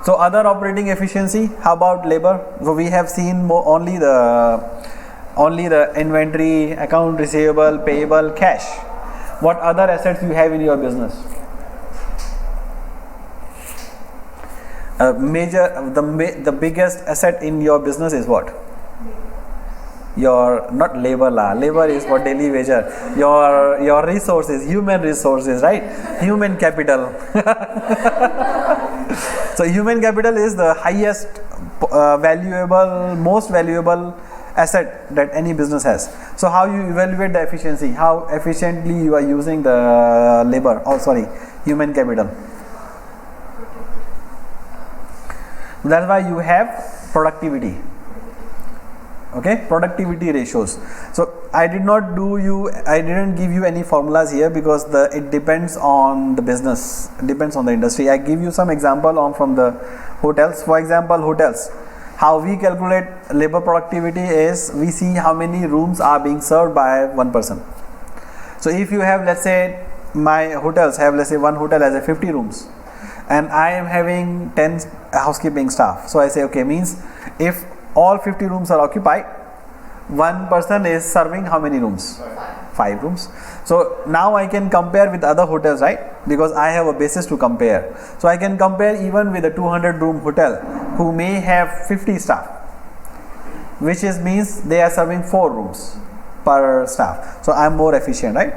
So other operating efficiency, how about labor? So we have seen only the inventory, account receivable, payable, cash. What other assets you have in your business? The biggest asset in your business is what? Your, not labor la. Labor is for daily wager. Your resources, human resources, right? Human capital. So human capital is the highest most valuable asset that any business has. So how you evaluate the efficiency? How efficiently you are using the human capital. That's why you have productivity. Okay, productivity ratios. So I didn't give you any formulas here because it depends on the business, depends on the industry. I give you some example from the hotels. For example, hotels, how we calculate labor productivity is we see how many rooms are being served by one person. So if you have, let's say my hotels have, let's say one hotel has 50 rooms and I am having 10 housekeeping staff. So I say, okay, means if all 50 rooms are occupied, one person is serving how many rooms? 5 rooms. So now I can compare with other hotels, right? Because I have a basis to compare. So I can compare even with a 200 room hotel who may have 50 staff, which means they are serving 4 rooms per staff. So I am more efficient, right?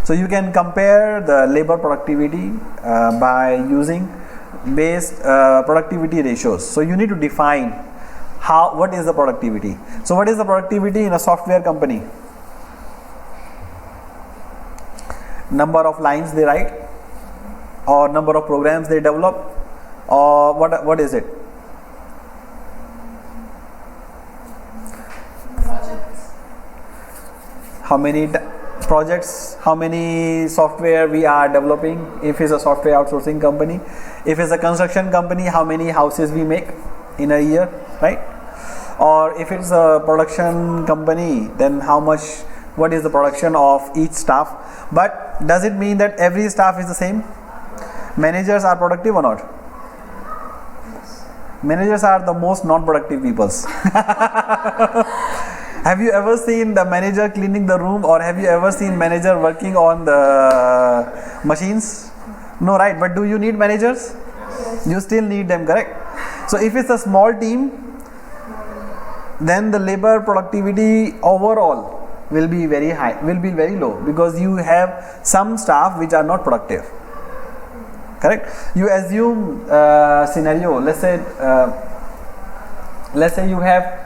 So you can compare the labor productivity by using productivity ratios. So you need to define what is the productivity. So what is the productivity in a software company? Number of lines they write, or number of programs they develop, or what is it? How many projects, how many software we are developing if it's a software outsourcing company. If it's a construction company, how many houses we make in a year, right? Or if it's a production company, then what is the production of each staff? But does it mean that every staff is the same? Managers are productive or not? Managers are the most non-productive peoples. Have you ever seen the manager cleaning the room, or have you ever seen manager working on the machines? No, right? But do you need managers? You still need them, correct? So if it's a small team, then the labor productivity overall will be very high, will be very low, because you have some staff which are not productive. Correct? You assume scenario. Let's say you have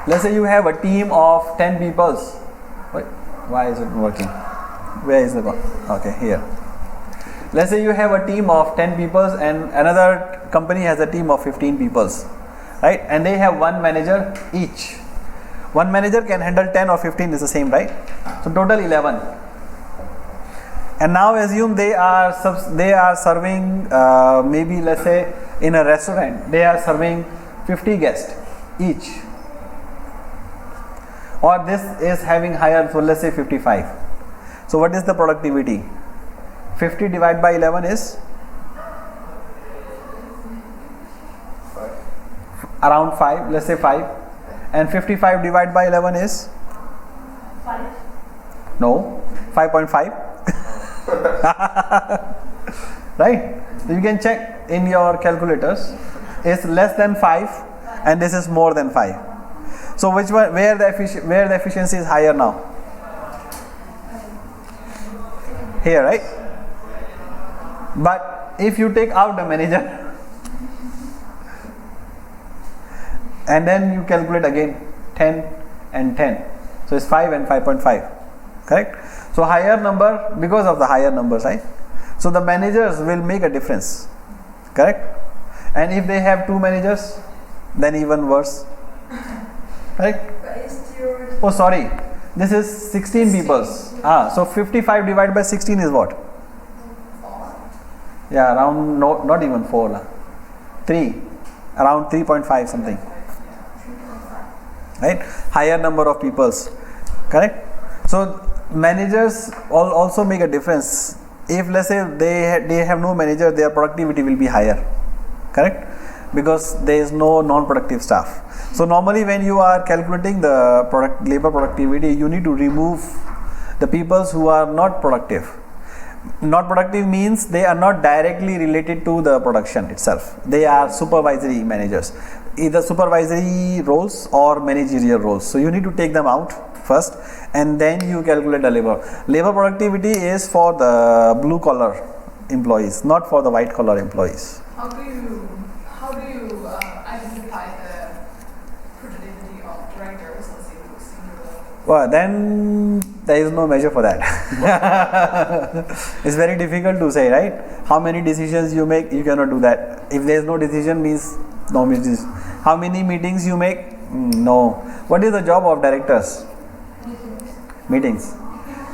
Let's say you have a team of 10 people. Why is it working? Where is the one? Okay, here. Let's say you have a team of 10 people and another company has a team of 15 people, right? And they have one manager each. One manager can handle 10 or 15 is the same, right? So total 11. And now assume they are serving maybe, let's say in a restaurant they are serving 50 guests each. Or this is having higher, so let's say 55. So what is the productivity? 50 divided by 11 is around 5, let's say 5. And 55 divided by 11 is 5. No, 5.5. Right? So you can check in your calculators. It's less than 5 and this is more than 5. So which one, where the efficiency is higher now? Here, right? But if you take out the manager and then you calculate again 10 and 10, so it's 5 and 5.5, correct? So higher number, because of the higher numbers, right? So the managers will make a difference, correct? And if they have 2 managers, then even worse, right? Oh sorry, this is 16 people. So 55 divided by 16 is what? 4. Yeah, around not even 4, 3, around 3.5 something, right? Higher number of peoples, correct? So managers also make a difference. If let's say they have no manager, their productivity will be higher, correct? Because there is no non-productive staff. So normally when you are calculating the labor productivity, you need to remove the people who are not productive. Not productive means they are not directly related to the production itself. They are supervisory managers, either supervisory roles or managerial roles. So you need to take them out first, and then you calculate the labor. Labor productivity is for the blue collar employees, not for the white collar employees. How do you identify the productivity of directors, let's say, who senior level? Well, then there is no measure for that. It's very difficult to say, right? How many decisions you make, you cannot do that. If there is no decision, means no decision. How many meetings you make? No. What is the job of directors? Meetings.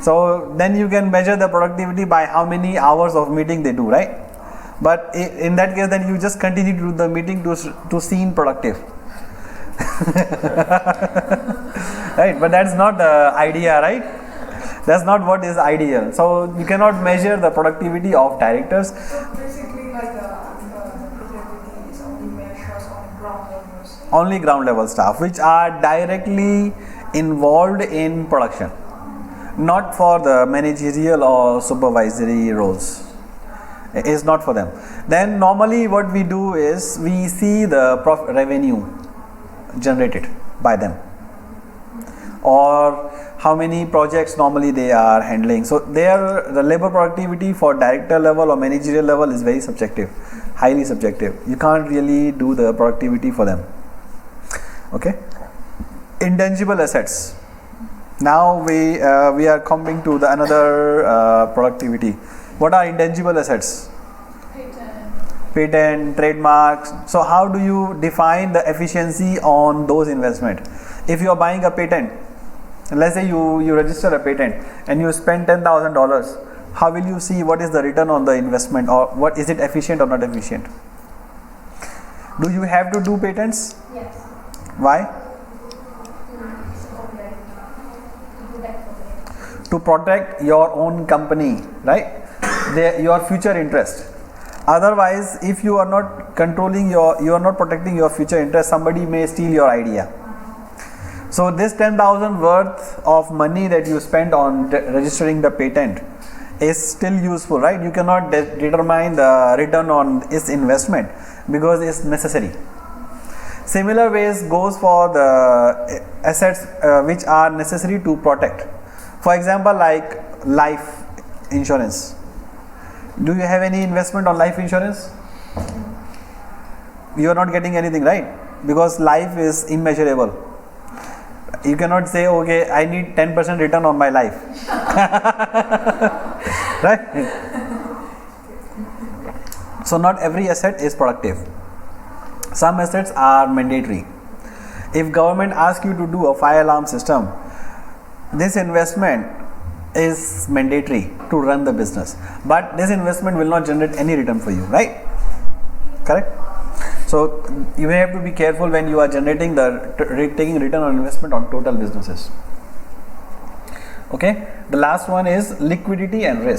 So then you can measure the productivity by how many hours of meeting they do, right? But in that case, then you just continue to do the meeting to seem productive. Right? But that's not the idea, right? That's not what is ideal. So you cannot measure the productivity of directors. So basically, like the productivity is only measures on ground levels. Only ground level staff, which are directly involved in production, not for the managerial or supervisory roles. It is not for them. Then normally what we do is we see the revenue generated by them, or how many projects normally they are handling. So the labor productivity for director level or managerial level is very subjective, highly subjective. You can't really do the productivity for them. Okay. Intangible assets. Now we are coming to the another productivity. What are intangible assets? Patent, trademarks. So how do you define the efficiency on those investment? If you are buying a patent, let's say you register a patent and you spend $10,000, how will you see what is the return on the investment, or what is it efficient or not efficient? Do you have to do patents? Yes. Why? To protect your own company, right? Your future interest. Otherwise, if you are not controlling you are not protecting your future interest, somebody may steal your idea. So this 10,000 worth of money that you spend on registering the patent is still useful, right? You cannot determine the return on its investment because it's necessary. Similar ways goes for the assets which are necessary to protect. For example, like life insurance. Do you have any investment on life insurance? You are not getting anything, right? Because life is immeasurable. You cannot say, okay, I need 10% return on my life. Right? So not every asset is productive. Some assets are mandatory. If government asks you to do a fire alarm system, this investment is mandatory to run the business, but this investment will not generate any return for you, right? Correct? So you have to be careful when you are generating taking return on investment on total businesses. Okay, the last one is liquidity and risk.